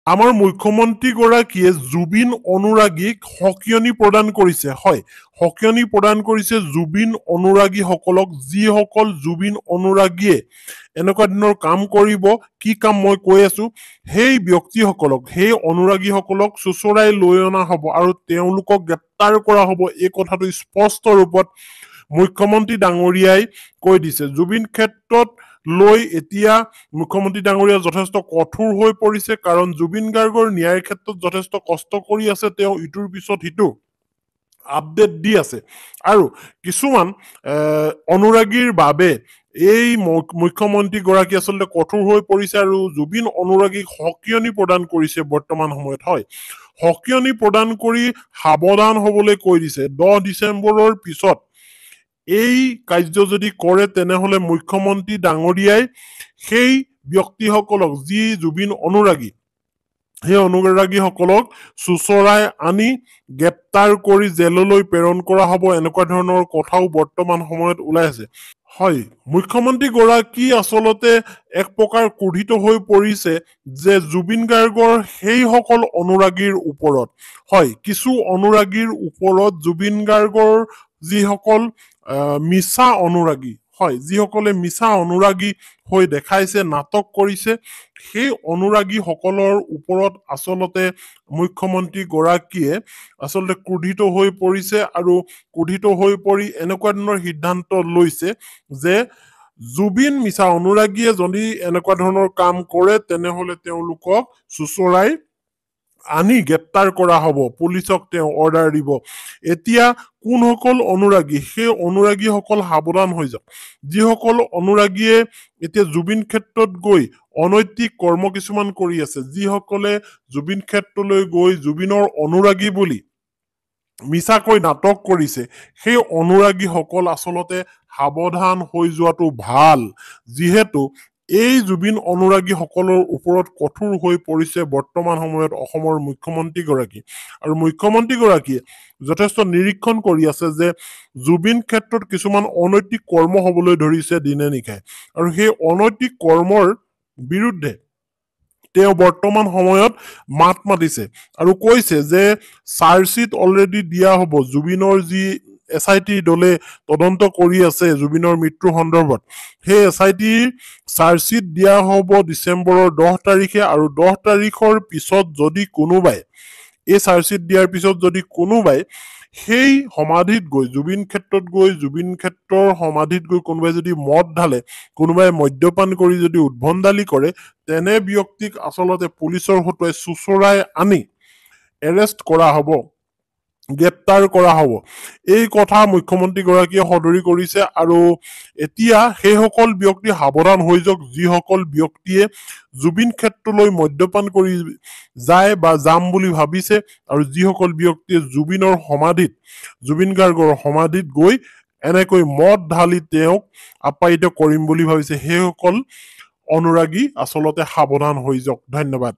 আমাৰ মুখ্যমন্ত্ৰীগৰাকীয়ে জুবিন অনুৰাগীক সকিয়নি প্ৰদান কৰিছে হয় সকিয়নি প্ৰদান কৰিছে জুবিন অনুৰাগীসকলক যিসকল জুবিন অনুৰাগীয়ে এনেকুৱা দিনৰ কাম কৰিব কি কাম মই কৈ আছো সেই ব্যক্তিসকলক সেই অনুৰাগীসকলক চুচৰাই লৈ অনা হ'ব আৰু তেওঁলোকক গ্ৰেপ্তাৰ কৰা হ'ব এই কথাটো স্পষ্ট ৰূপত মুখ্যমন্ত্ৰী ডাঙৰীয়াই কৈ দিছে জুবিন ক্ষেত্ৰত লৈ এতিয়া মুখ্যমন্ত্ৰী ডাঙৰীয়া যথেষ্ট কঠোৰ হৈ পৰিছে কাৰণ জুবিন গাৰ্গৰ ন্যায়ৰ ক্ষেত্ৰত যথেষ্ট কষ্ট কৰি আছে তেওঁ ইটোৰ পিছত সিটো আপডেট দি আছে আৰু কিছুমান অনুৰাগীৰ বাবে এই মুখ্যমন্ত্ৰীগৰাকী আচলতে কঠোৰ হৈ পৰিছে আৰু জুবিন অনুৰাগীক সকিয়নি প্ৰদান কৰিছে বৰ্তমান সময়ত হয় সকিয়নি প্ৰদান কৰি সাৱধান হ'বলৈ কৈ দিছে 10 ডিচেম্বৰৰ পিছত এই কাৰ্য যদি কৰে তেনেহলে মুখ্যমন্ত্ৰী ডাঙৰীয়াই সেই ব্যক্তিসকলক যি জুবিন অনুৰাগী সেই অনুৰাগীসকলক চুচৰাই আনি গ্ৰেপ্তাৰ কৰি জেললৈ প্ৰেৰণ কৰা হ'ব এনেকুৱা ধৰণৰ কথাও বৰ্তমান সময়ত ওলাই আছে হয় মুখ্যমন্ত্ৰীগৰাকী আচলতে এক প্ৰকাৰ ক্ৰোধিত হৈ পৰিছে যে জুবিন গাৰ্গৰ সেইসকল অনুৰাগীৰ ওপৰত হয় কিছু অনুৰাগীৰ ওপৰত জুবিন গাৰ্গৰ যিসকল মিছা অনুৰাগী হয় যিসকলে মিছা অনুৰাগী হৈ দেখাইছে নাটক কৰিছে সেই অনুৰাগীসকলৰ ওপৰত আচলতে মুখ্যমন্ত্ৰীগৰাকীয়ে আচলতে ক্ৰোধিত হৈ পৰিছে আৰু ক্ৰোধিত হৈ পৰি এনেকুৱা ধৰণৰ সিদ্ধান্ত লৈছে যে জুবিন মিছা অনুৰাগীয়ে যদি এনেকুৱা ধৰণৰ কাম কৰে তেনেহলে তেওঁলোকক চুচৰাই আনি গ্ৰেপ্তাৰ কৰা হ'ব পুলিচক তেওঁ অৰ্ডাৰ দিব এতিয়া কোনসকল অনুৰাগী সেই অনুৰাগীসকল সাৱধান হৈ যাওক যিসকল অনুৰাগীয়ে এতিয়া জুবিন ক্ষেত্ৰত গৈ অনৈতিক কৰ্ম কিছুমান কৰি আছে যিসকলে জুবিন ক্ষেত্ৰলৈ গৈ জুবিনৰ অনুৰাগী বুলি মিছাকৈ নাটক কৰিছে সেই অনুৰাগীসকল আচলতে সাৱধান হৈ যোৱাটো ভাল যিহেতু এই জুবিন অনুৰাগীসকলৰ ওপৰত কঠোৰ হৈ পৰিছে বৰ্তমান সময়ত অসমৰ মুখ্যমন্ত্ৰীগৰাকী আৰু মুখ্যমন্ত্ৰীগৰাকীয়ে যথেষ্ট নিৰীক্ষণ কৰি আছে যে জুবিন ক্ষেত্ৰত কিছুমান অনৈতিক কৰ্ম হ'বলৈ ধৰিছে দিনে নিশাই আৰু সেই অনৈতিক কৰ্মৰ বিৰুদ্ধে তেওঁ বৰ্তমান সময়ত মাত মাতিছে আৰু কৈছে যে চাৰ্জশ্বিট অলৰেডি দিয়া হ'ব জুবিনৰ যি SIT দলে তদন্ত কৰি আছে জুবিনৰ মৃত্যু সন্দৰ্ভত সেই SIT চাৰ্জশ্বিট দিয়া হ'ব ডিচেম্বৰৰ 10 তাৰিখে আৰু 10 তাৰিখৰ পিছত যদি কোনোবাই এই চাৰ্জশ্বিট দিয়াৰ পিছত যদি কোনোবাই সেই সমাধিত গৈ জুবিন ক্ষেত্ৰৰ সমাধিত গৈ কোনোবাই যদি মদ ঢালে কোনোবাই মদ্যপান কৰি যদি উদ্ভণ্ডালি কৰে তেনে ব্যক্তিক আচলতে পুলিচৰ হতুৱাই চুচৰাই আনি এৰেষ্ট কৰা হ'ব গ্ৰেপ্তাৰ কৰা হ'ব এই কথা মুখ্যমন্ত্ৰীগৰাকীয়ে সদৰি কৰিছে আৰু এতিয়া সেইসকল ব্যক্তি সাৱধান হৈ যাওক যিসকল ব্যক্তিয়ে জুবিন ক্ষেত্ৰলৈ মদ্যপান কৰি যায় বা যাম বুলি ভাবিছে আৰু যিসকল ব্যক্তিয়ে জুবিন গাৰ্গৰ সমাধিত গৈ এনেকৈ মদ ঢালি তেওঁক আপ্যায়িত কৰিম বুলি ভাবিছে সেইসকল অনুৰাগী আচলতে সাৱধান হৈ যাওক ধন্যবাদ